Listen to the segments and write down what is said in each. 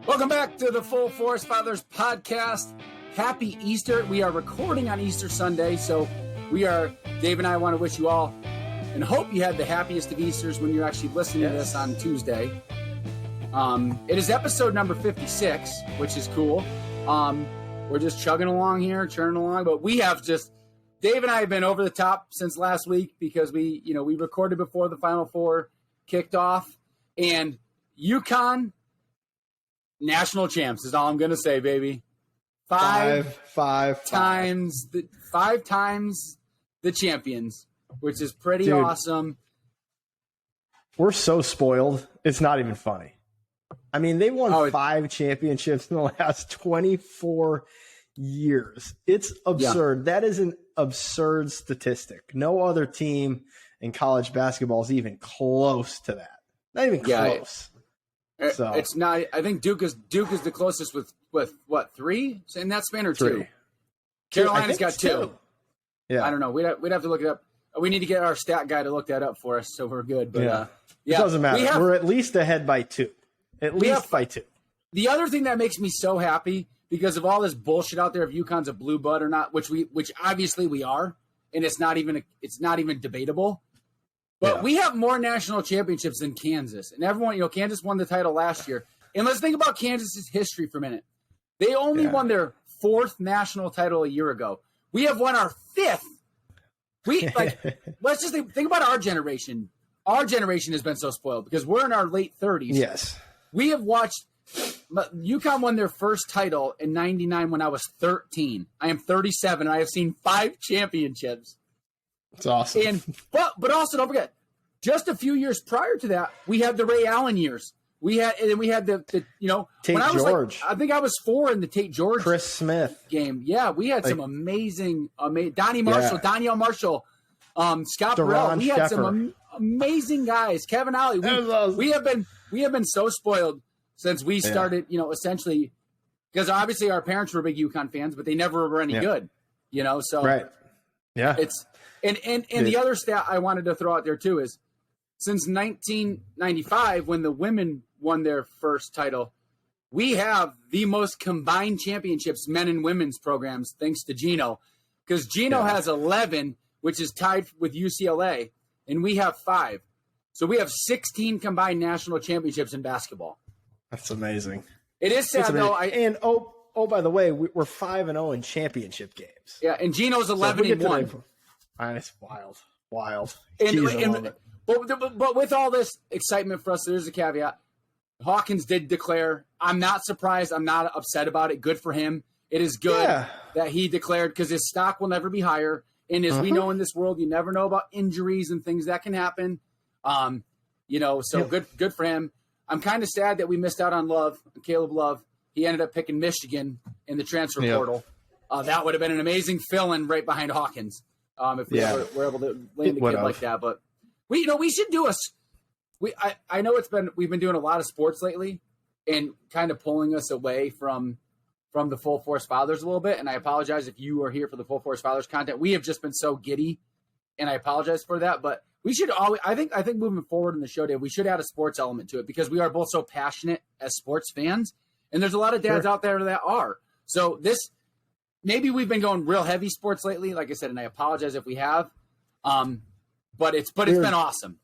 Welcome back to the Full Force Fathers podcast. Happy Easter. We are recording on Easter Sunday, so Dave and I want to wish you all and hope you had the happiest of Easters when you're actually listening to this on Tuesday. It is episode number 56, which is cool. We're just chugging along here, churning along, but Dave and I have been over the top since last week because we recorded before the Final Four kicked off, and UConn national champs is all I'm going to say, baby. Five times the champions, which is pretty awesome. We're so spoiled. It's not even funny. I mean, they won 5 championships in the last 24 years. It's absurd. Yeah. That is an absurd statistic. No other team in college basketball is even close to that. Not even close. So it's not. I think Duke is the closest with what, 3 in that span, or 2? Carolina's got 2. Yeah, I don't know. We'd have to look it up. We need to get our stat guy to look that up for us, so we're good. But it doesn't matter. We're at least ahead by 2. At least by 2. The other thing that makes me so happy, because of all this bullshit out there if UConn's a blue blood or not, which obviously we are, and it's not even debatable. But we have more national championships than Kansas. And everyone, Kansas won the title last year. And let's think about Kansas's history for a minute. They only won their 4th national title a year ago. We have won our 5th. Let's just think about our generation. Our generation has been so spoiled because we're in our late 30s. Yes. We have watched UConn won their first title in 99 when I was 13. I am 37, and I have seen 5 championships. It's awesome. But also, don't forget, just a few years prior to that, we had the Ray Allen years. We had the Tate when I was George. I think I was 4 in the Tate George Chris Smith game. Yeah, we had some amazing Donnie Marshall, Danielle Marshall, Scott Burrell. We had some amazing guys. Kevin Ollie. We have been so spoiled since we started. Essentially, because obviously our parents were big UConn fans, but they never were any good. So right. Yeah. It's and the other stat I wanted to throw out there too is since 1995, when the women won their first title, we have the most combined championships, men and women's programs, thanks to Gino, because Gino has 11, which is tied with UCLA, and we have 5. So we have 16 combined national championships in basketball. That's amazing. It is sad though. By the way, we're 5-0 in championship games. Yeah, and Gino's 11-1. It's wild. But with all this excitement for us, there's a caveat. Hawkins did declare. I'm not surprised. I'm not upset about it. Good for him. It is good that he declared because his stock will never be higher. And as we know in this world, you never know about injuries and things that can happen. Good for him. I'm kind of sad that we missed out on Caleb Love. He ended up picking Michigan in the transfer portal. That would have been an amazing fill-in right behind Hawkins if we were able to land a kid like that. But we should do I know we've been doing a lot of sports lately and kind of pulling us away from the Full Force Fathers a little bit. And I apologize if you are here for the Full Force Fathers content. We have just been so giddy, and I apologize for that. But we should always, I think moving forward in the show, Dave, we should add a sports element to it because we are both so passionate as sports fans. And there's a lot of dads out there that are. So maybe we've been going real heavy sports lately, like I said, and I apologize if we have. But it's been awesome.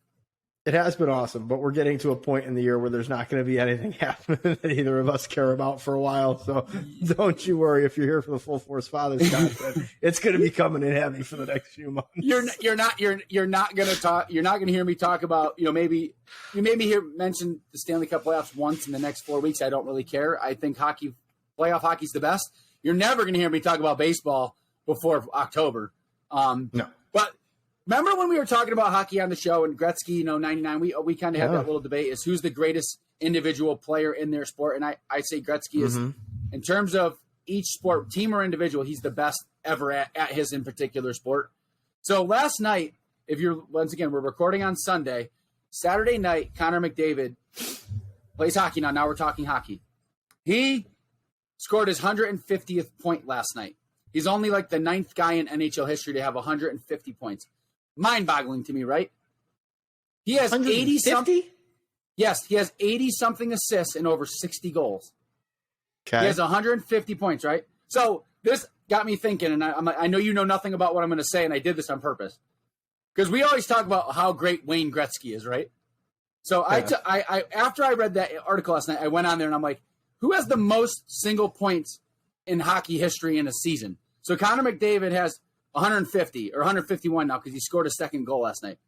It has been awesome, but we're getting to a point in the year where there's not going to be anything happening that either of us care about for a while. So don't you worry if you're here for the Full Force Fathers content. It's going to be coming in heavy for the next few months. You're not going to talk. You're not going to hear me talk about. Maybe you made me mention the Stanley Cup playoffs once in the next 4 weeks. I don't really care. I think playoff hockey's the best. You're never going to hear me talk about baseball before October. No. But remember when we were talking about hockey on the show and Gretzky, 99, we kind of had that little debate is who's the greatest individual player in their sport. And I say Gretzky is, in terms of each sport, team or individual, he's the best ever at his in particular sport. So last night, once again, we're recording on Sunday, Saturday night, Connor McDavid plays hockey. Now we're talking hockey. He scored his 150th point last night. He's only like the 9th guy in NHL history to have 150 points. Mind-boggling to me, right? He has 80-something. Yes, he has 80-something assists and over 60 goals. Okay. He has 150 points, right? So this got me thinking, and I know you know nothing about what I'm going to say, and I did this on purpose. Because we always talk about how great Wayne Gretzky is, right? So I after I read that article last night, I went on there and I'm like, who has the most single points in hockey history in a season? So Connor McDavid has 150 or 151 now because he scored a second goal last night.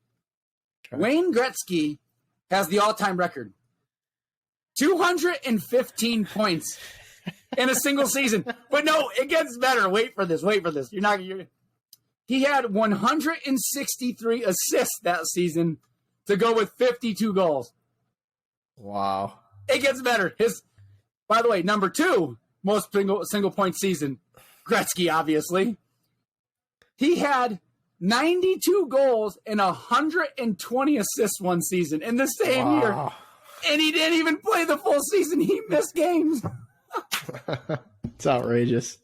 Okay. Wayne Gretzky has the all-time record. 215 points in a single season. But no, it gets better. Wait for this. He had 163 assists that season to go with 52 goals. Wow. It gets better. By the way, number 2 most single point season, Gretzky, obviously. He had 92 goals and 120 assists one season in the same year. And he didn't even play the full season. He missed games. It's outrageous.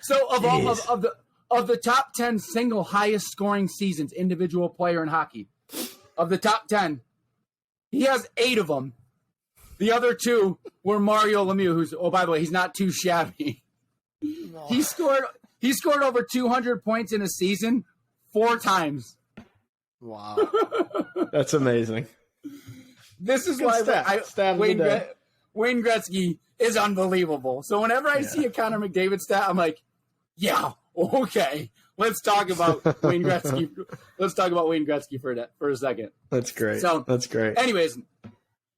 So of the top 10 single highest scoring seasons, individual player in hockey, of the top 10, he has 8 of them. The other 2 were Mario Lemieux, who's, oh, by the way, he's not too shabby. No. He scored over 200 points in a season 4 times. Wow. That's amazing. This is why Wayne Gretzky is unbelievable. So whenever I see a Connor McDavid stat, I'm like, yeah, okay. Let's talk about Wayne Gretzky. Let's talk about Wayne Gretzky for a second. That's great. That's great. Anyways,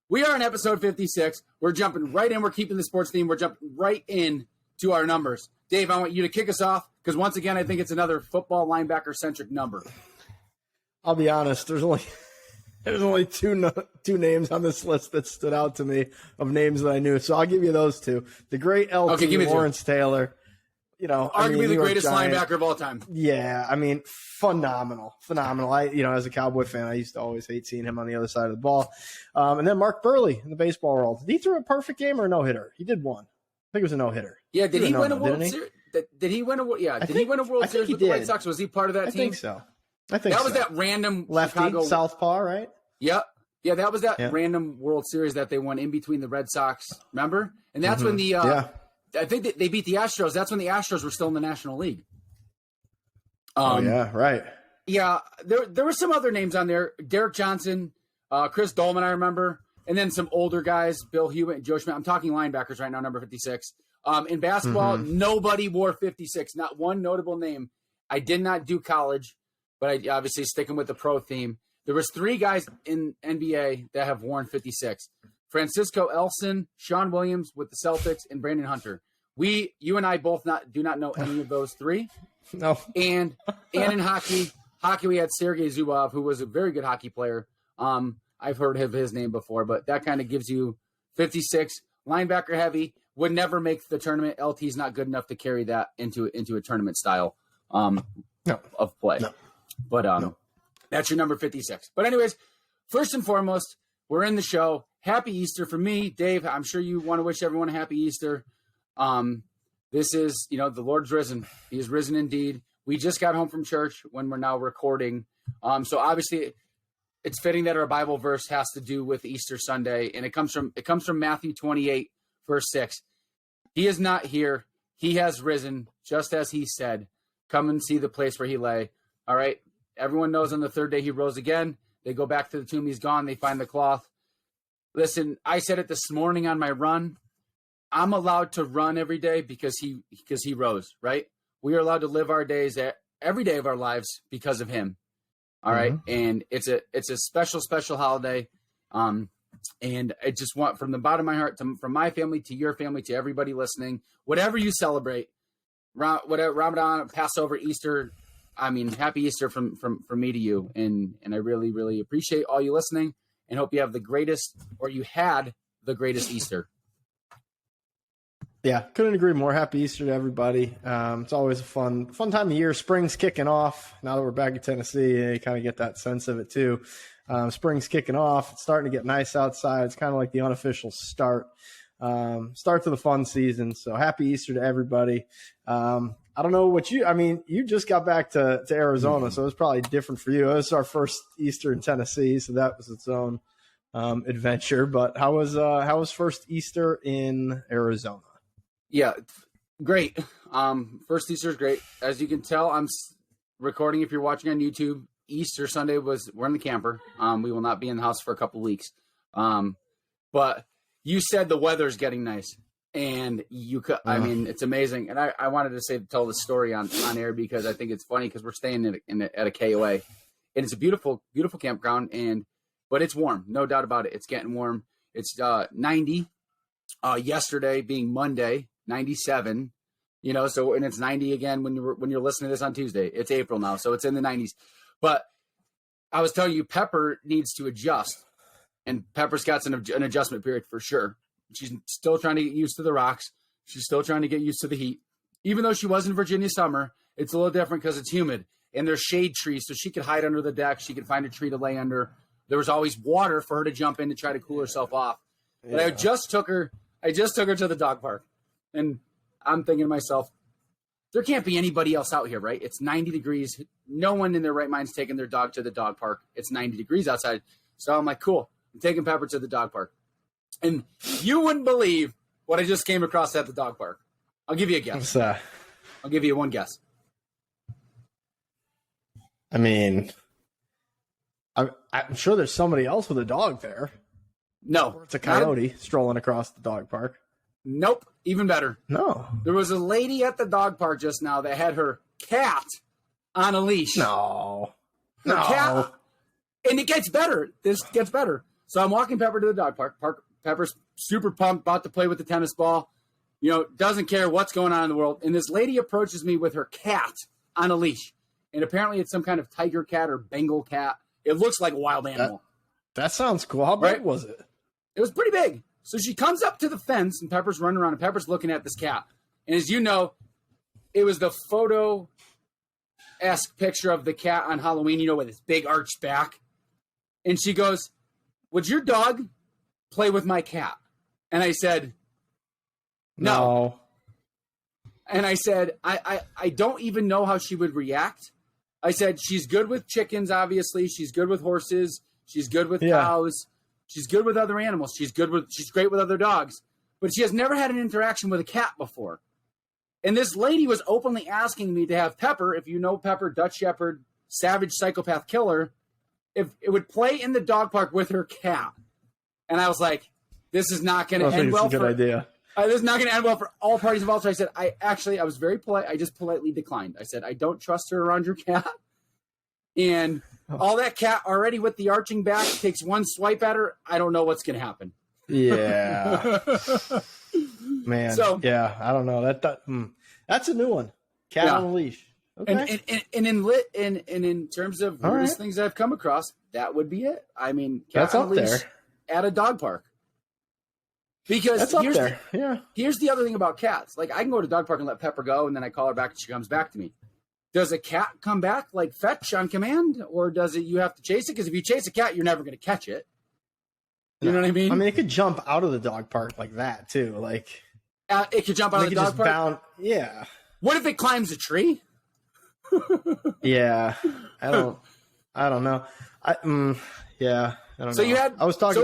we are in episode 56. We're jumping right in. We're keeping the sports theme. We're jumping right in to our numbers. Dave, I want you to kick us off because once again, I think it's another football linebacker-centric number. I'll be honest. There's only two names on this list that stood out to me of names that I knew. So I'll give you those 2. The great LT, Lawrence Taylor. You know, arguably the greatest linebacker of all time. Yeah, I mean, phenomenal. As a Cowboy fan, I used to always hate seeing him on the other side of the ball. And then Mark Burley in the baseball world. Did he throw a perfect game or a no-hitter? He did one. I think it was a no-hitter. Yeah, did he win a World Series? Did he win a World Series with the White Sox? Was he part of that team? I think so. That was that random lefty, Chicago southpaw, right? Yep. Yeah, that was that random World Series that they won in between the Red Sox. Remember? And that's when the I think they beat the Astros. That's when the Astros were still in the National League. Right. Yeah, there were some other names on there. Derek Johnson, Chris Dolman, I remember. And then some older guys, Bill Hewitt and Joe Schmidt. I'm talking linebackers right now, number 56. In basketball, nobody wore 56. Not one notable name. I did not do college, but I obviously sticking with the pro theme. There was 3 guys in NBA that have worn 56. Francisco Elson, Sean Williams with the Celtics, and Brandon Hunter. You and I both do not know any of those 3. No. And in hockey we had Sergei Zubov, who was a very good hockey player. I've heard of his name before, but that kind of gives you 56. Linebacker heavy, would never make the tournament. LT's not good enough to carry that into a tournament style of play. No. But that's your number 56. But anyways, first and foremost, we're in the show. Happy Easter for me, Dave. I'm sure you want to wish everyone a happy Easter. This is, the Lord's risen. He is risen indeed. We just got home from church when we're now recording. So obviously it's fitting that our Bible verse has to do with Easter Sunday. And it comes from Matthew 28, verse 6. He is not here. He has risen, just as he said. Come and see the place where he lay. All right. Everyone knows on the 3rd day he rose again. They go back to the tomb. He's gone. They find the cloth. Listen, I said it this morning on my run. I'm allowed to run every day because he rose, right? We are allowed to live our days every day of our lives because of him. All right. And it's a special, special holiday. And I just want from the bottom of my heart, from my family to your family, to everybody listening, whatever you celebrate, whatever, Ramadan, Passover, Easter, happy Easter from me to you. And I really, really appreciate all you listening and hope you have you had the greatest Easter. Yeah, couldn't agree more. Happy Easter to everybody. It's always a fun time of year. Spring's kicking off. Now that we're back in Tennessee, you kind of get that sense of it too. Spring's kicking off. It's starting to get nice outside. It's kind of like the unofficial start to the fun season. So happy Easter to everybody. I don't know what you just got back to Arizona, so it was probably different for you. It was our first Easter in Tennessee, so that was its own adventure. But how was first Easter in Arizona? Yeah, great. First Easter is great. As you can tell, I'm recording. If you're watching on YouTube, Easter Sunday we're in the camper. We will not be in the house for a couple weeks. But you said the weather's getting nice, and I mean, it's amazing. And I wanted to tell the story on air because I think it's funny because we're staying at a KOA, and it's a beautiful, beautiful campground. But it's warm, no doubt about it. It's getting warm. It's 90. Yesterday being Monday, 97. So and it's 90 again when you're listening to this on Tuesday. It's April now, so it's in the 90s. But I was telling you, Pepper needs to adjust, and Pepper's got an adjustment period for sure. She's still trying to get used to the rocks. She's still trying to get used to the heat. Even though she was in Virginia summer, it's a little different because it's humid, and there's shade trees, so she could hide under the deck. She could find a tree to lay under. There was always water for her to jump in to try to cool herself off. But I just took her to the dog park, and I'm thinking to myself, there can't be anybody else out here, right? It's 90 degrees. No one in their right mind's taking their dog to the dog park. It's 90 degrees outside. So I'm like, cool. I'm taking Pepper to the dog park. And you wouldn't believe what I just came across at the dog park. I'll give you a guess. What's that? I'll give you one guess. I mean, I'm sure there's somebody else with a dog there. No. Or it's a coyote strolling across the dog park. Nope. Even better. No. There was a lady at the dog park just now that had her cat on a leash. No. Her cat. And it gets better. This gets better. So I'm walking Pepper to the dog park. Pepper's super pumped, about to play with the tennis ball. Doesn't care what's going on in the world. And this lady approaches me with her cat on a leash. And apparently it's some kind of tiger cat or Bengal cat. It looks like a wild animal. That sounds cool. How big was it? It was pretty big. So she comes up to the fence, and Pepper's running around, and Pepper's looking at this cat. And as you know, it was the photo-esque picture of the cat on Halloween, with its big arched back. And she goes, "Would your dog play with my cat?" And I said, no. And I said, I don't even know how she would react. I said, she's good with chickens, obviously. She's good with horses. She's good with cows. She's good with other animals. She's great with other dogs. But she has never had an interaction with a cat before. And this lady was openly asking me to have Pepper, if you know Pepper, Dutch Shepherd, savage psychopath killer, if it would play in the dog park with her cat. And I was like, this is not going to end well. Good idea. This is not going to end well for all parties involved. So I said, I was very polite. I just politely declined. I said, I don't trust her around your cat. And all that cat already with the arching back takes one swipe at her. I don't know what's going to happen. Yeah. Man. So, yeah, I don't know. That's a new one. Cat on a leash. Okay. And in terms of weirdest things I've come across, that would be it. I mean, cat that's on up a leash there at a dog park. Because that's up there. Here's the other thing about cats. Like, I can go to a dog park and let Pepper go, and then I call her back and she comes back to me. Does a cat come back like fetch on command, or does it you have to chase it? Because if you chase a cat, you're never going to catch it. You know what I mean? I mean, it could jump out of the dog park like that too. Like it could jump out of the dog park. Yeah. What if it climbs a tree? Yeah, I don't know. I don't So know. you had. I was talking.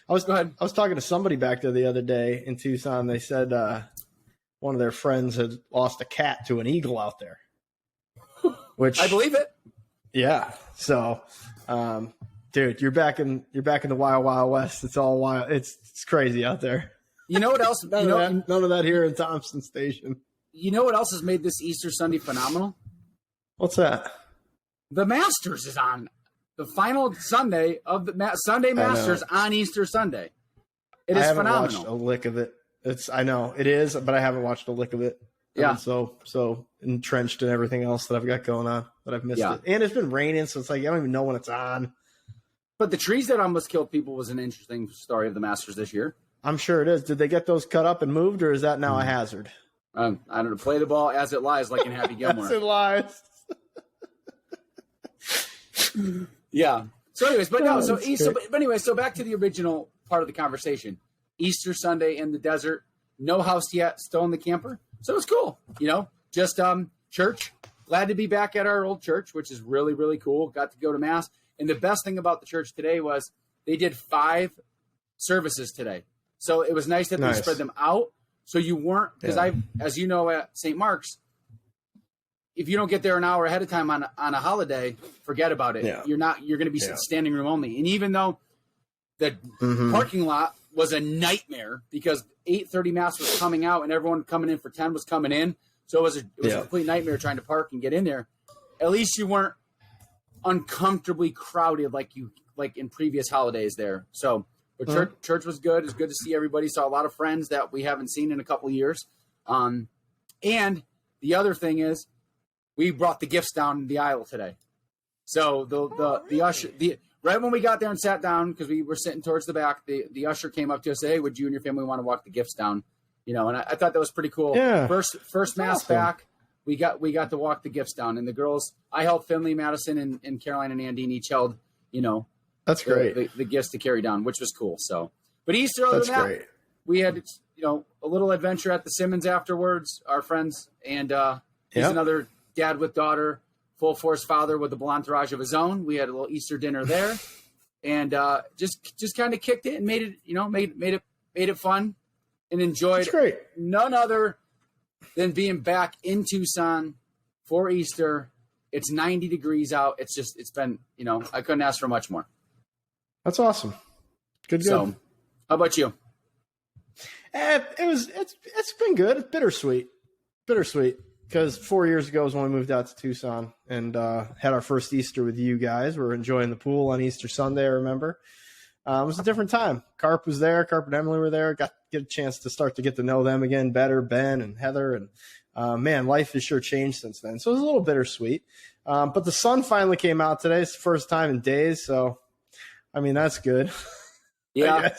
Go ahead. I was talking to somebody back there the other day in Tucson. They said one of their friends had lost a cat to an eagle out there. Which I believe it. Yeah. So, dude, you're back in the wild, wild west. It's all wild. It's crazy out there. You know what else? None of that here in Thompson Station. You know what else has made this Easter Sunday phenomenal? What's that? The Masters is on. The final Sunday of the Sunday Masters on Easter Sunday. It is phenomenal. I haven't watched a lick of it. I know it is, but I haven't watched a lick of it. Yeah. I'm so entrenched in everything else that I've got going on that I've missed it. And it's been raining, so it's like I don't even know when it's on. But the trees that almost killed people was an interesting story of the Masters this year. I'm sure it is. Did they get those cut up and moved, or is that now a hazard? I don't know. Play the ball as it lies, like in Happy Gilmore. As it lies. Yeah. So anyways, so back to the original part of the conversation. Easter Sunday in the desert, no house yet, still in the camper. So it was cool, just church. Glad to be back at our old church, which is really, really cool. Got to go to mass. And the best thing about the church today was they did 5 services today. So it was nice that they spread them out. So you weren't, because as you know, at St. Mark's, if you don't get there an hour ahead of time on a holiday, forget about it. Yeah. You're going to be standing room only. And even though the parking lot was a nightmare because 8:30 mass was coming out and everyone coming in for 10 was coming in. So it was a complete nightmare trying to park and get in there. At least you weren't uncomfortably crowded like in previous holidays there. So but church was good. It's good to see everybody. Saw a lot of friends that we haven't seen in a couple of years. And the other thing is we brought the gifts down the aisle today. So the usher, right when we got there and sat down, because we were sitting towards the back, the usher came up to us and said, "Hey, would you and your family want to walk the gifts down?" You know, and I thought that was pretty cool. Yeah. First mass back, we got to walk the gifts down. And the girls, I held Finley, Madison, and Caroline and Andine each held, you know, that's great. The gifts to carry down, which was cool. So, but Easter, other than that, great. We had, you know, a little adventure at the Simmons afterwards, our friends, and he's another dad with daughter, full force father with a blonde entourage of his own. We had a little Easter dinner there, and just kind of kicked it and made it, you know, made it fun, and enjoyed none other than being back in Tucson for Easter. It's 90 degrees out. It's been, you know, I couldn't ask for much more. That's awesome. Good. So, how about you? It's been good. It's bittersweet because 4 years ago was when we moved out to Tucson and had our first Easter with you guys. We were enjoying the pool on Easter Sunday. I remember it was a different time. Carp was there. Carp and Emily were there. Got to get a chance to start to get to know them again better. Ben and Heather, and man, life has sure changed since then. So it was a little bittersweet. But the sun finally came out today. It's the first time in days. So, I mean, that's good. Yeah.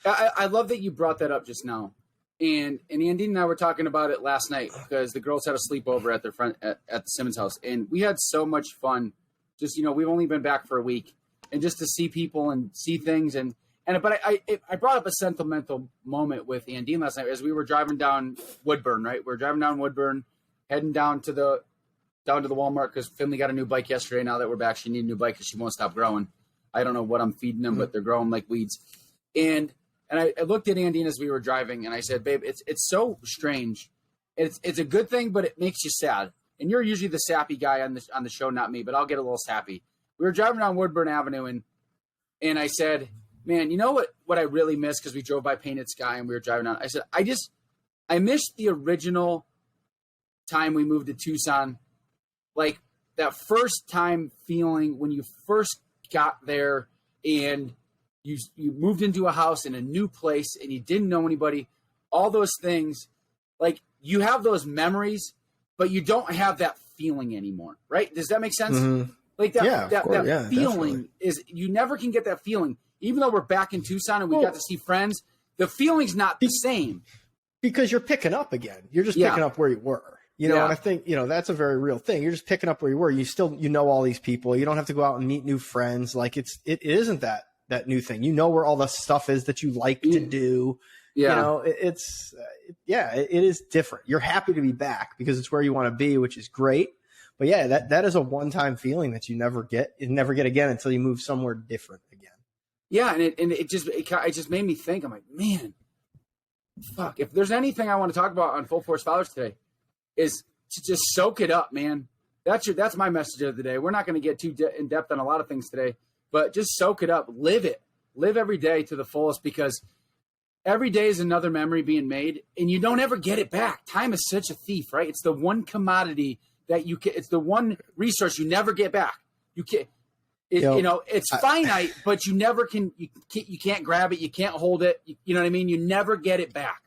I love that you brought that up just now. And Andy and I were talking about it last night because the girls had a sleepover at their friend at the Simmons house. And we had so much fun. Just, you know, we've only been back for a week. And just to see people and see things. But I brought up a sentimental moment with Andy last night as we were driving down Woodburn, right? We were driving down Woodburn, heading down to the Walmart because Finley got a new bike yesterday. Now that we're back, she needs a new bike because she won't stop growing. I don't know what I'm feeding them, but they're growing like weeds. And I looked at Andy as we were driving, and I said, "Babe, it's so strange. It's a good thing, but it makes you sad. And you're usually the sappy guy on the show, not me, but I'll get a little sappy." We were driving down Woodburn Avenue, and I said, "Man, you know what I really miss?" Because we drove by Painted Sky and we were driving down. I said, I missed the original time we moved to Tucson, like that first time feeling when you first got there and you moved into a house in a new place and you didn't know anybody, all those things, like you have those memories, but you don't have that feeling anymore, right? Does that make sense? Mm-hmm. Like that feeling is, you never can get that feeling. Even though we're back in Tucson and we got to see friends, the feeling's not the same. Because you're picking up again. You're just picking up where you were. You know, and I think, you know, that's a very real thing. You're just picking up where you were. You still, you know, all these people. You don't have to go out and meet new friends. Like it isn't that new thing. You know where all the stuff is that you like to do. Yeah. You know, it is different. You're happy to be back because it's where you want to be, which is great. But yeah, that is a one-time feeling that you never get again until you move somewhere different again. Yeah. And it just made me think, I'm like, man, fuck, if there's anything I want to talk about on Full Force Fathers today, is to just soak it up, man. That's my message of the day. We're not going to get too in depth on a lot of things today, but just soak it up, live it, live every day to the fullest, because every day is another memory being made, and you don't ever get it back. Time is such a thief, right? It's the one commodity that it's the one resource you never get back. You can't. You know, it's finite, but you never can. You can't grab it. You can't hold it. You know what I mean? You never get it back.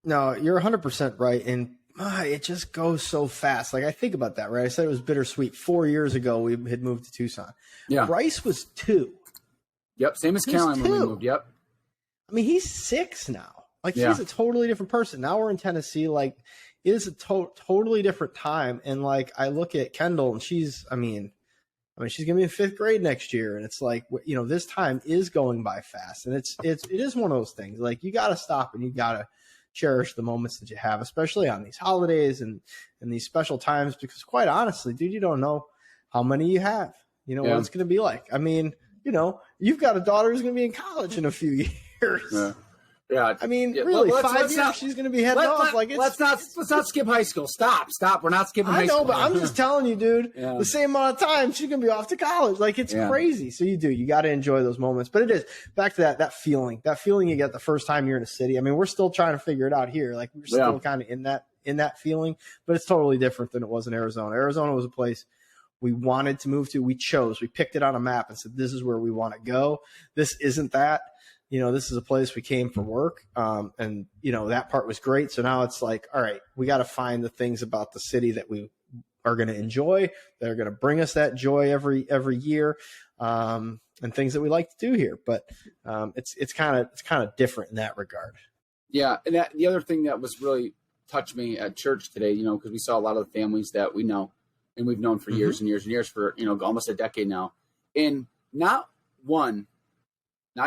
No, you're 100% right, and it just goes so fast. Like I think about that, right? I said it was bittersweet. 4 years ago, we had moved to Tucson. Yeah, Bryce was 2. Yep, same as Caroline when we moved. Yep. I mean, he's 6 now. Like he's a totally different person. Now we're in Tennessee. Like it is a totally different time. And like I look at Kendall, and she's gonna be in 5th grade next year, and it's like, you know, this time is going by fast, and it is one of those things. Like you got to stop and you got to cherish the moments that you have, especially on these holidays and these special times, because quite honestly, dude, you don't know how many you have, you know, what it's going to be like. I mean, you know, you've got a daughter who's going to be in college in a few years. Yeah, I mean, yeah. really, Well, 5 years she's going to be heading off. Like, let's not skip high school. Stop. We're not skipping high school. I know, but I'm just telling you, dude. The same amount of time she's going to be off to college. Like, it's crazy. So you got to enjoy those moments. But it is back to that feeling you get the first time you're in a city. I mean, we're still trying to figure it out here. Like, we're still kind of in that feeling, but it's totally different than it was in Arizona. Arizona was a place we wanted to move to. We picked it on a map and said, this is where we want to go. This isn't that. This is a place we came for work. And that part was great. So now it's like, all right, we got to find the things about the city that we are going to enjoy. That are going to bring us that joy every year. And things that we like to do here. But it's kind of different in that regard. Yeah. And the other thing that was really touched me at church today, because we saw a lot of the families that we know and we've known for years and years and years for, almost a decade now. And not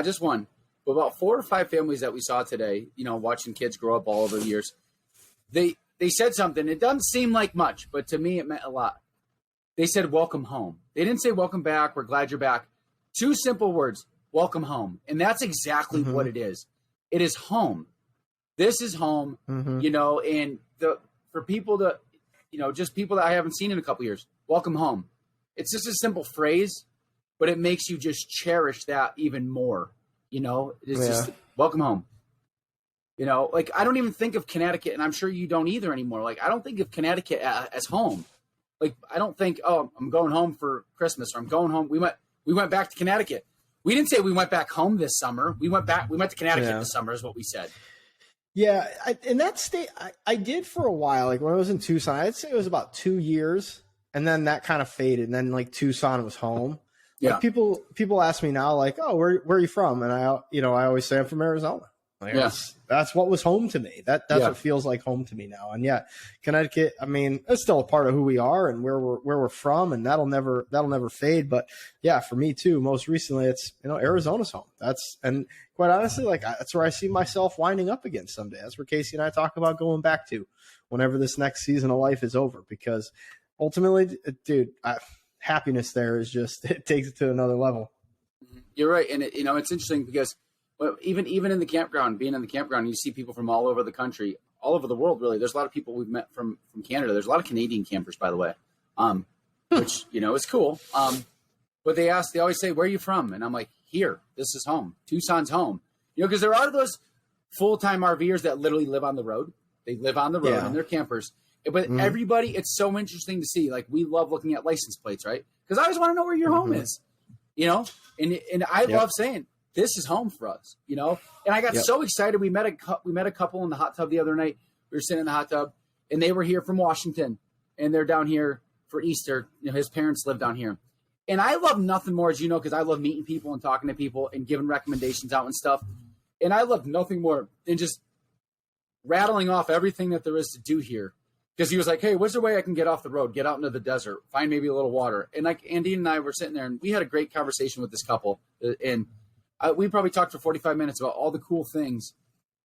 just one, but about 4 or 5 families that we saw today, watching kids grow up all over the years, they said something. It doesn't seem like much, but to me, it meant a lot. They said, welcome home. They didn't say, welcome back. We're glad you're back. 2 simple words, welcome home. And that's exactly what it is. It is home. This is home, and for people to, just people that I haven't seen in a couple years, welcome home. It's just a simple phrase, but it makes you just cherish that even more. It's just welcome home. Like I don't even think of Connecticut, and I'm sure you don't either anymore. Like I don't think of Connecticut as home. Like I don't think, oh, I'm going home for Christmas, or I'm going home. We went back to Connecticut. We didn't say we went back home this summer. We went to Connecticut this summer is what we said. Yeah, in that state, I did for a while. Like when I was in Tucson, I'd say it was about 2 years, and then that kind of faded. And then like Tucson was home. Like people ask me now, like, "Oh, where are you from?" And I always say I'm from Arizona. Like, that's what was home to me. That's what feels like home to me now. And Connecticut. I mean, it's still a part of who we are and where we're from, and that'll never fade. But for me too. Most recently, it's Arizona's home. And quite honestly, like that's where I see myself winding up again someday. That's where Casey and I talk about going back to whenever this next season of life is over. Because ultimately, dude, happiness there is just it takes it to another level. You're right, and it's interesting because. Well, even in the campground, being in the campground, you see people from all over the country, all over the world, really. There's a lot of people we've met from Canada. There's a lot of Canadian campers, by the way, which, is cool. But they always say, where are you from? And I'm like, here, this is home. Tucson's home. Because there are those full-time RVers that literally live on the road. They live on the road and they're campers. But everybody, it's so interesting to see. Like, we love looking at license plates, right? Because I always want to know where your home is, And I love saying, this is home for us, And I got so excited. We met a couple in the hot tub the other night. We were sitting in the hot tub, and they were here from Washington, and they're down here for Easter. His parents live down here, and I love nothing more, as because I love meeting people and talking to people and giving recommendations out and stuff. And I love nothing more than just rattling off everything that there is to do here. Because he was like, "Hey, what's the way I can get off the road, get out into the desert, find maybe a little water?" And like Andy and I were sitting there, and we had a great conversation with this couple, and. We probably talked for 45 minutes about all the cool things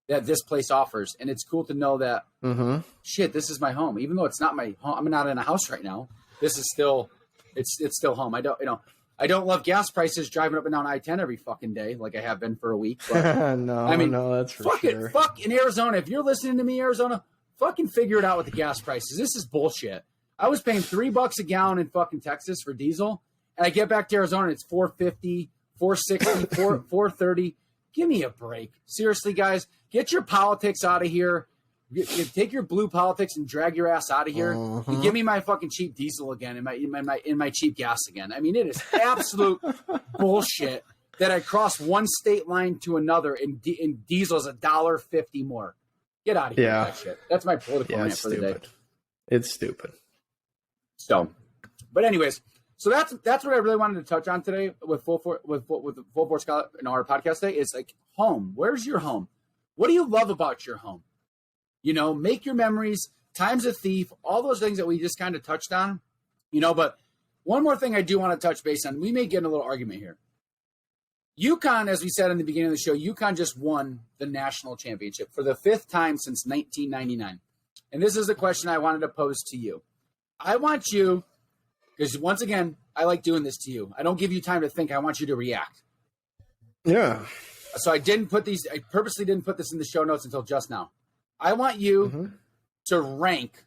that this place offers. And it's cool to know that, this is my home. Even though it's not my home, I'm not in a house right now. This is still, it's still home. I don't love gas prices driving up and down I-10 every fucking day like I have been for a week. But, no, that's for sure. Fuck in Arizona. If you're listening to me, Arizona, fucking figure it out with the gas prices. This is bullshit. I was paying $3 a gallon in fucking Texas for diesel. And I get back to Arizona and it's $4.50. 460, 430. Give me a break. Seriously, guys, get your politics out of here. Take your blue politics and drag your ass out of here. And give me my fucking cheap diesel again and my cheap gas again. I mean, it is absolute bullshit that I cross one state line to another and diesel is $1.50 more. Get out of here with that shit. That's my political rant for the day. It's stupid. So, but anyways. So that's what I really wanted to touch on today with Full Force Scholar in our podcast today is like home. Where's your home? What do you love about your home? Make your memories, time's a thief, all those things that we just kind of touched on, but one more thing I do want to touch base on. We may get in a little argument here. UConn, as we said in the beginning of the show, UConn just won the national championship for the 5th time since 1999. And this is the question I wanted to pose to you. I want you... Because once again, I like doing this to you. I don't give you time to think. I want you to react. Yeah. So I purposely didn't put this in the show notes until just now. I want you to rank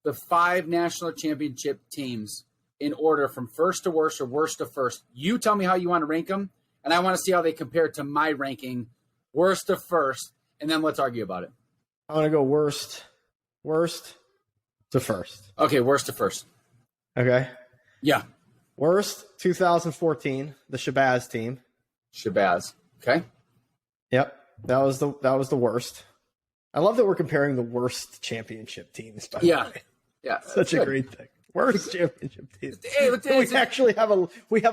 the 5 national championship teams in order from first to worst or worst to first. You tell me how you want to rank them, and I want to see how they compare to my ranking, worst to first, and then let's argue about it. I want to go worst to first. Okay, worst to first. Okay. Yeah. Worst, 2014, the Shabazz team. Shabazz. Okay. Yep, that was the worst. I love that we're comparing the worst championship teams. By the way. Yeah, such a great thing. Worst championship teams. Hey, we actually have a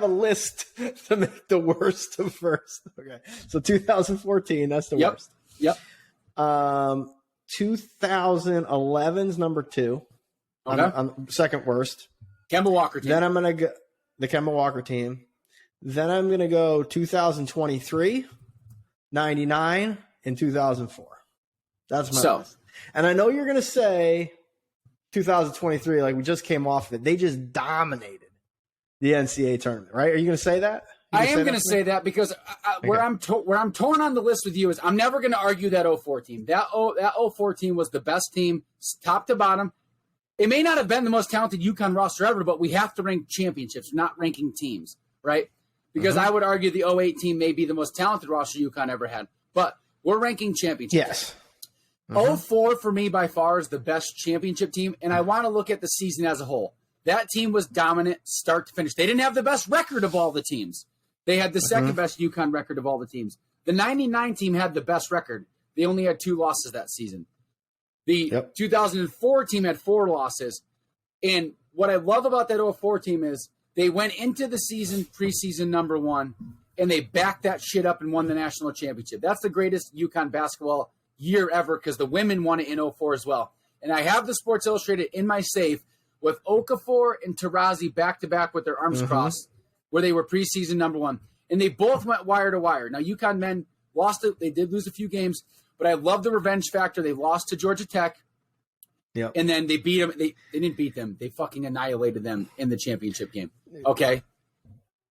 list to make the worst to first. Okay, so 2014, that's the worst. Yep. 2011's number 2. Okay. On second worst. Kemba Walker team. Then I'm gonna go the Kemba Walker team. Then I'm gonna go 2023, 99, and 2004. That's my list. And I know you're going to say 2023, like we just came off of it. They just dominated the NCAA tournament, right? Are you going to say that? I am going to say that because where I'm torn on the list with you is I'm never going to argue that 04 team. That 04 team was the best team, top to bottom. It may not have been the most talented UConn roster ever, but we have to rank championships, not ranking teams, right? Because I would argue the 08 team may be the most talented roster UConn ever had. But we're ranking championships. Yes. 04 for me by far is the best championship team, and I want to look at the season as a whole. That team was dominant start to finish. They didn't have the best record of all the teams. They had the second best UConn record of all the teams. The 99 team had the best record. They only had 2 losses that season. The 2004 team had 4 losses. And what I love about that 04 team is they went into the season preseason number 1, and they backed that shit up and won the national championship. That's the greatest UConn basketball year ever because the women won it in 04 as well. And I have the Sports Illustrated in my safe with Okafor and Taurasi back-to-back with their arms crossed where they were preseason number 1. And they both went wire to wire. Now, UConn men lost it. They did lose a few games, but I love the revenge factor. They lost to Georgia Tech. Yep. And then they beat them. They didn't beat them. They fucking annihilated them in the championship game. Okay?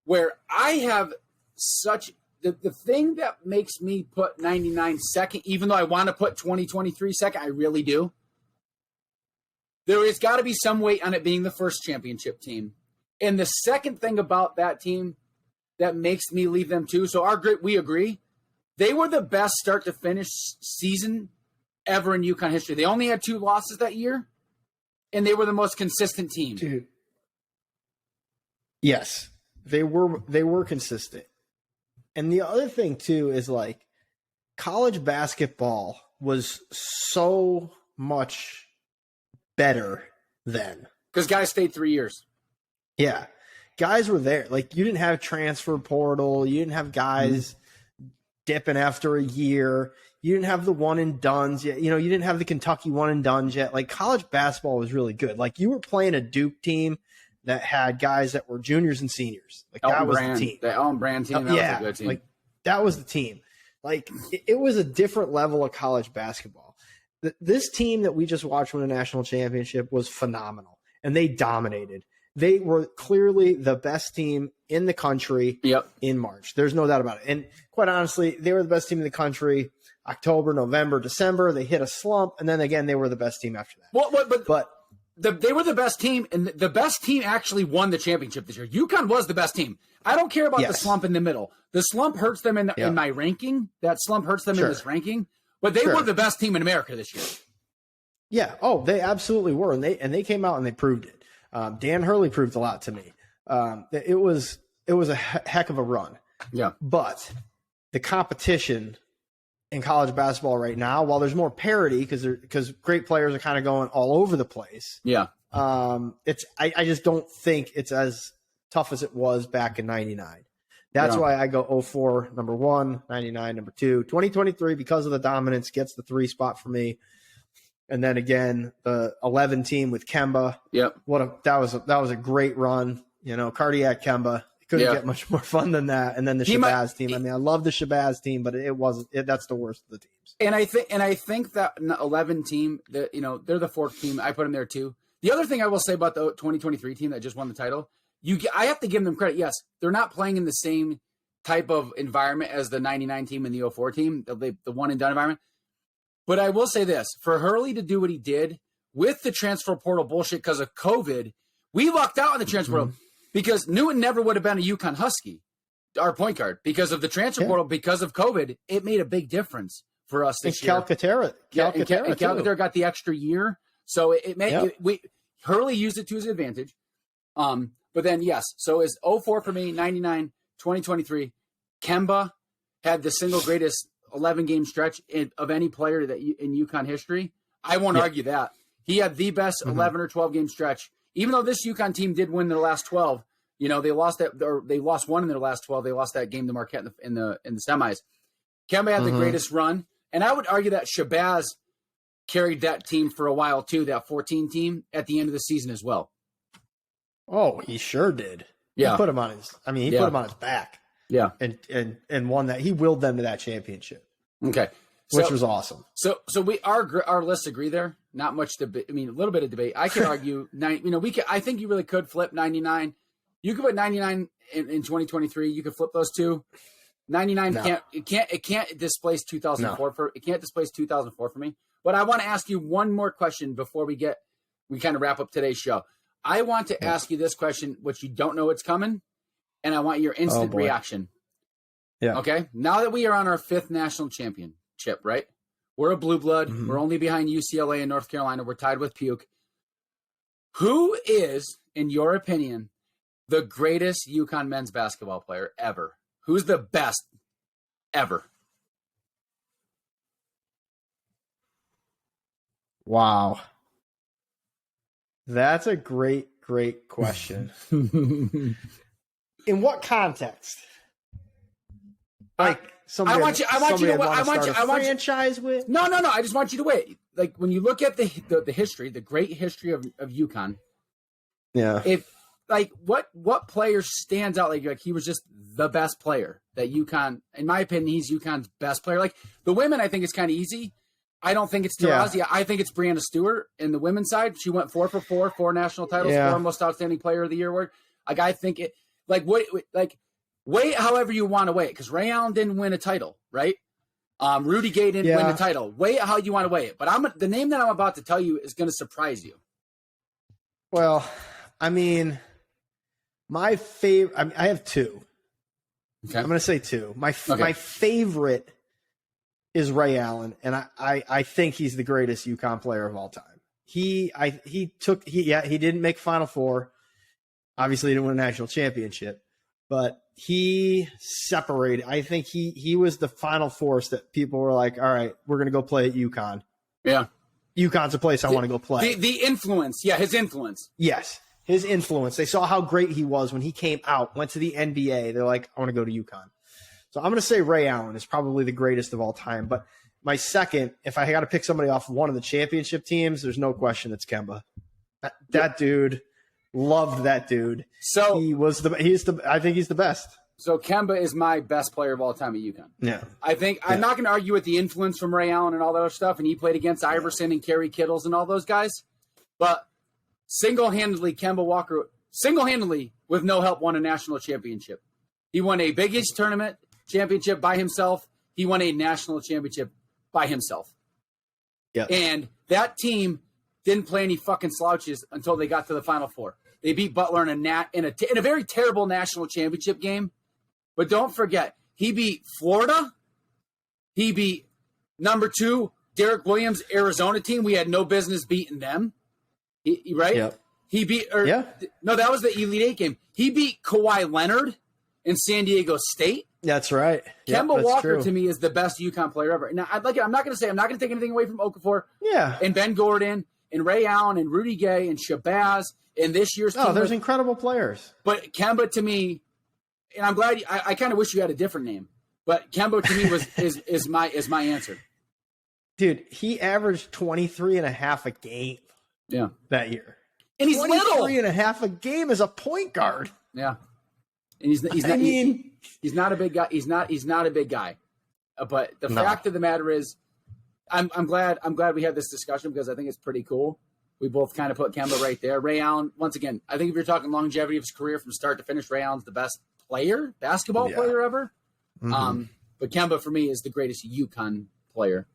Where I have such – the thing that makes me put 99 second, even though I want to put 2023 second, I really do. There has got to be some weight on it being the first championship team. And the second thing about that team that makes me leave them too, so we agree, they were the best start to finish season ever in UConn history. They only had 2 losses that year, and they were the most consistent team. Dude. Yes, they were consistent. And the other thing too is like college basketball was so much better then. Because guys stayed 3 years. Yeah. Guys were there. Like you didn't have transfer portal. You didn't have guys dipping after a year. You didn't have the one and dones yet. You didn't have the Kentucky one and dones yet. Like college basketball was really good. Like you were playing a Duke team that had guys that were juniors and seniors. Like that was the team. The Elton Brand team. That was a good team. Like that was the team. Like it was a different level of college basketball. This team that we just watched win a national championship was phenomenal, and they dominated. They were clearly the best team in the country in March. There's no doubt about it. And quite honestly, they were the best team in the country October, November, December. They hit a slump, and then again, they were the best team after that. But they were the best team, and the best team actually won the championship this year. UConn was the best team. I don't care about the slump in the middle. The slump hurts them in my ranking. That slump hurts them in this ranking. But they were the best team in America this year. Yeah. Oh, they absolutely were, and they came out and they proved it. Dan Hurley proved a lot to me. It was a heck of a run. Yeah. But the competition in college basketball right now, while there's more parity because great players are kind of going all over the place. Yeah. I just don't think it's as tough as it was back in 99. That's why I go 04 number 1, 99 number 2, 2023 because of the dominance gets the 3 spot for me. And then again, the 11 team with Kemba. Yep. That was a great run. Cardiac Kemba. It couldn't get much more fun than that. And then the Shabazz team. I mean, I love the Shabazz team, but it wasn't. That's the worst of the teams. And I think that 11 team, they're the 4th team. I put them there too. The other thing I will say about the 2023 team that just won the title, I have to give them credit. Yes, they're not playing in the same type of environment as the 99 team and the 04 team, the one and done environment. But I will say this, for Hurley to do what he did with the transfer portal bullshit because of COVID, we lucked out in the transfer portal because Newton never would have been a UConn Husky, our point guard, because of the transfer portal, because of COVID. It made a big difference for us this year. Calcaterra got the extra year. So it made Hurley used it to his advantage. But then, yes, so is 04 for me, 99, 2023. Kemba had the single greatest 11-game stretch of any player that in UConn history. I won't argue that. He had the best 11 or 12-game stretch. Even though this UConn team did win their last 12, you know, they lost one in their last 12. They lost that game to Marquette in the semis. Kemba had the greatest run. And I would argue that Shabazz carried that team for a while too, that 14 team at the end of the season as well. Oh, he sure did. Yeah. He put him on his put him on his back. Yeah. And won that. He willed them to that championship. Okay. Which was awesome. So our lists agree there. Not much debate. I mean, a little bit of debate. I could argue I think you really could flip 99. You could put 99 in 2023. You could flip those two. 99 can't displace 2004 it can't displace 2004 for me. But I want to ask you one more question before we kind of wrap up today's show. I want to ask you this question, which you don't know it's coming, and I want your instant reaction. Yeah. Okay. Now that we are on our 5th national championship, right? We're a blue blood. We're only behind UCLA and North Carolina. We're tied with Puke. Who is, in your opinion, the greatest UConn men's basketball player ever? Who's the best ever? Wow. That's a great question. In what context? Like I want you to franchise with? No. I just want you to wait. Like when you look at the history, the great history of UConn. Yeah. What player stands out like he was just the best player that UConn, in my opinion, he's UConn's best player. Like the women, I think it's kind of easy. I don't think it's Taurasi. Yeah. I think it's Brianna Stewart in the women's side. She went 4 for 4, 4 national titles, 4 most outstanding player of the year award. Like I think it wait however you want to wait, because Ray Allen didn't win a title, right? Rudy Gay didn't win a title. Wait how you want to wait it. But the name that I'm about to tell you is going to surprise you. Well, I mean, my favorite. I have 2. Okay. I'm going to say 2. My favorite is Ray Allen, and I think he's the greatest UConn player of all time. He didn't make Final Four. Obviously, he didn't win a national championship, but he separated. I think he was the final force that people were like, all right, we're going to go play at UConn. Yeah. UConn's a place I want to go play. The influence. Yeah, his influence. Yes, his influence. They saw how great he was when he came out, went to the NBA. They're like, I want to go to UConn. So I'm going to say Ray Allen is probably the greatest of all time. But my second, if I got to pick somebody off one of the championship teams, there's no question it's Kemba. That dude, loved that dude. So I think he's the best. So Kemba is my best player of all time at UConn. Yeah. I'm not going to argue with the influence from Ray Allen and all that other stuff. And he played against Iverson and Kerry Kittles and all those guys. But single-handedly, Kemba Walker, with no help, won a national championship. He won a Big East tournament championship by himself. He won a national championship by himself. Yeah. And that team didn't play any fucking slouches until they got to the Final Four. They beat Butler in a very terrible national championship game. But don't forget, he beat Florida. He beat number 2 Derek Williams Arizona team. We had no business beating them. Right? Yep. He beat no, that was the Elite 8 game. He beat Kawhi Leonard in San Diego State. That's right. Kemba Walker to me is the best UConn player ever. Now I'm not going to take anything away from Okafor. Yeah. And Ben Gordon and Ray Allen and Rudy Gay and Shabazz and this year's team. Oh, there's incredible players. But Kemba to me, and I'm glad I kind of wish you had a different name, but Kemba to me is my answer. Dude, he averaged 23.5 a game. Yeah. That year. And he's little. 23.5 a game as a point guard. Yeah. And he's not a big guy. He's not a big guy. But the fact of the matter is, I'm glad we had this discussion because I think it's pretty cool. We both kind of put Kemba right there. Ray Allen, once again, I think if you're talking longevity of his career from start to finish, Ray Allen's the best basketball player ever. Mm-hmm. But Kemba for me is the greatest UConn player.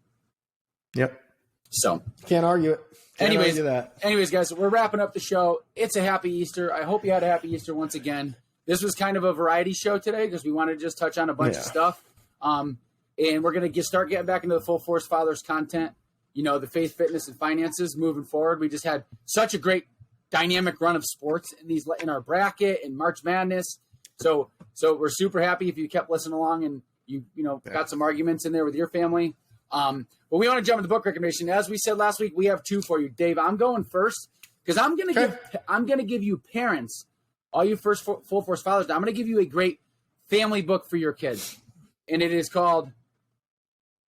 Yep. So can't argue it. Anyways, guys, we're wrapping up the show. It's a happy Easter. I hope you had a happy Easter once again. This was kind of a variety show today because we wanted to just touch on a bunch of stuff. And we're going to start getting back into the Full Force Fathers content. The faith, fitness, and finances moving forward. We just had such a great dynamic run of sports in our bracket and March Madness. So we're super happy if you kept listening along and you got some arguments in there with your family. But we want to jump into book recommendation. As we said last week, we have 2 for you. Dave, I'm going first because I'm going to give you parents, all you first Full Force Fathers, I'm going to give you a great family book for your kids. And it is called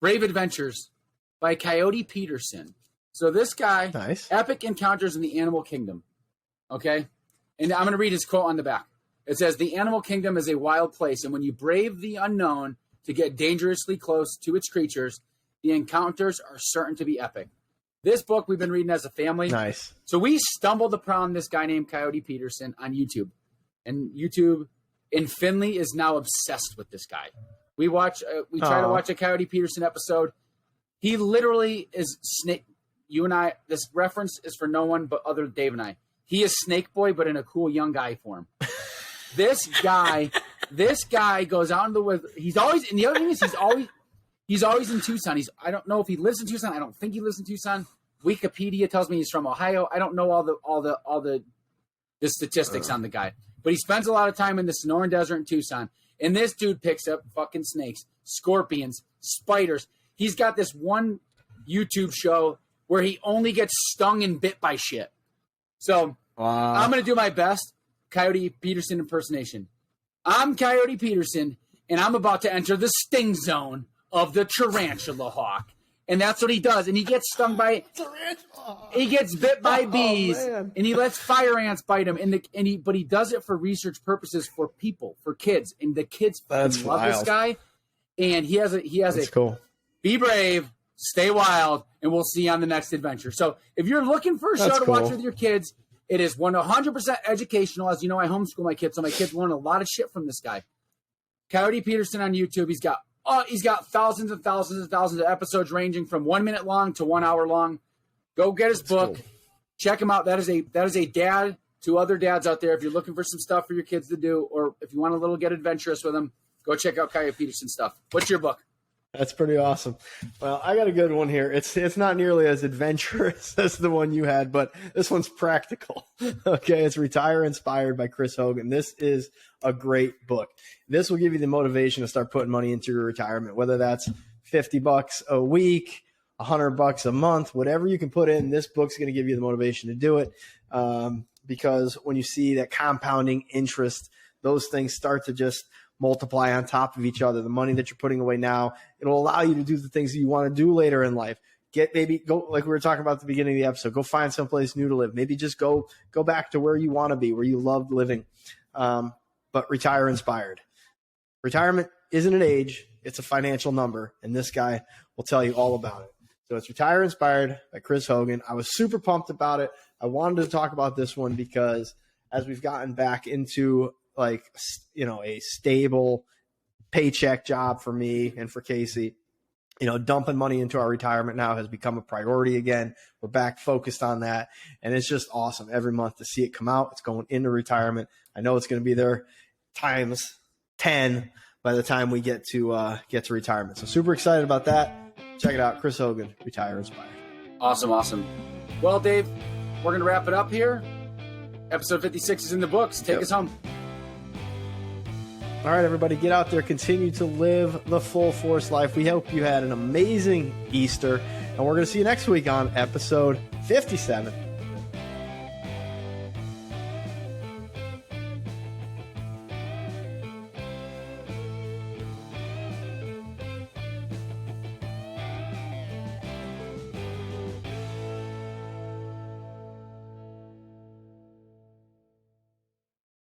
Brave Adventures by Coyote Peterson. So this guy, Epic Encounters in the Animal Kingdom. Okay? And I'm going to read his quote on the back. It says, "The animal kingdom is a wild place, and when you brave the unknown to get dangerously close to its creatures, the encounters are certain to be epic." This book we've been reading as a family. Nice. So we stumbled upon this guy named Coyote Peterson on YouTube. And YouTube in Finley is now obsessed with this guy. We try to watch a Coyote Peterson episode. He literally is Snake. You and I, this reference is for no one but other Dave and I. He is Snake Boy, but in a cool young guy form. This guy goes out in the woods. He's always, and the other thing is he's always in Tucson. I don't know if he lives in Tucson. I don't think he lives in Tucson. Wikipedia tells me he's from Ohio. I don't know all the statistics on the guy, but he spends a lot of time in the Sonoran Desert in Tucson. And this dude picks up fucking snakes, scorpions, spiders. He's got this one YouTube show where he only gets stung and bit by shit. So I'm going to do my best Coyote Peterson impersonation. I'm Coyote Peterson, and I'm about to enter the sting zone of the tarantula hawk. And that's what he does. And he gets stung by he gets bit by bees, and he lets fire ants bite him. But he does it for research purposes for people, for kids, and the kids love this guy. And he has cool. Be brave, stay wild, and we'll see you on the next adventure. So if you're looking for a show to watch with your kids, it is 100% educational. As you know, I homeschool my kids, so my kids learn a lot of shit from this guy. Coyote Peterson on YouTube. He's got thousands and thousands and thousands of episodes ranging from 1 minute long to 1 hour long. Go get his book. Cool. Check him out. That is a dad to other dads out there. If you're looking for some stuff for your kids to do, or if you want to get adventurous with them, go check out Coyote Peterson stuff. What's your book? That's pretty awesome. Well, I got a good one here. It's not nearly as adventurous as the one you had, but this one's practical. Okay, it's Retire Inspired by Chris Hogan. This is a great book. This will give you the motivation to start putting money into your retirement, whether that's $50 a week, $100 a month, whatever you can put in. This book's going to give you the motivation to do it, because when you see that compounding interest, those things start to just multiply on top of each other. The money that you're putting away now, it'll allow you to do the things that you want to do later in life. Go like we were talking about at the beginning of the episode, go find someplace new to live. Maybe just go back to where you want to be, where you love living. But retire inspired. Retirement isn't an age, it's a financial number. And this guy will tell you all about it. So it's Retire Inspired by Chris Hogan. I was super pumped about it. I wanted to talk about this one because as we've gotten back into a stable paycheck job for me and for Casey, dumping money into our retirement now has become a priority again. We're back focused on that. And it's just awesome every month to see it come out. It's going into retirement. I know it's going to be there times 10 by the time we get to retirement. So super excited about that. Check it out. Chris Hogan, Retire Inspired. Awesome. Well, Dave, we're going to wrap it up here. Episode 56 is in the books. Take us home. All right, everybody, get out there. Continue to live the full force life. We hope you had an amazing Easter, and we're going to see you next week on episode 57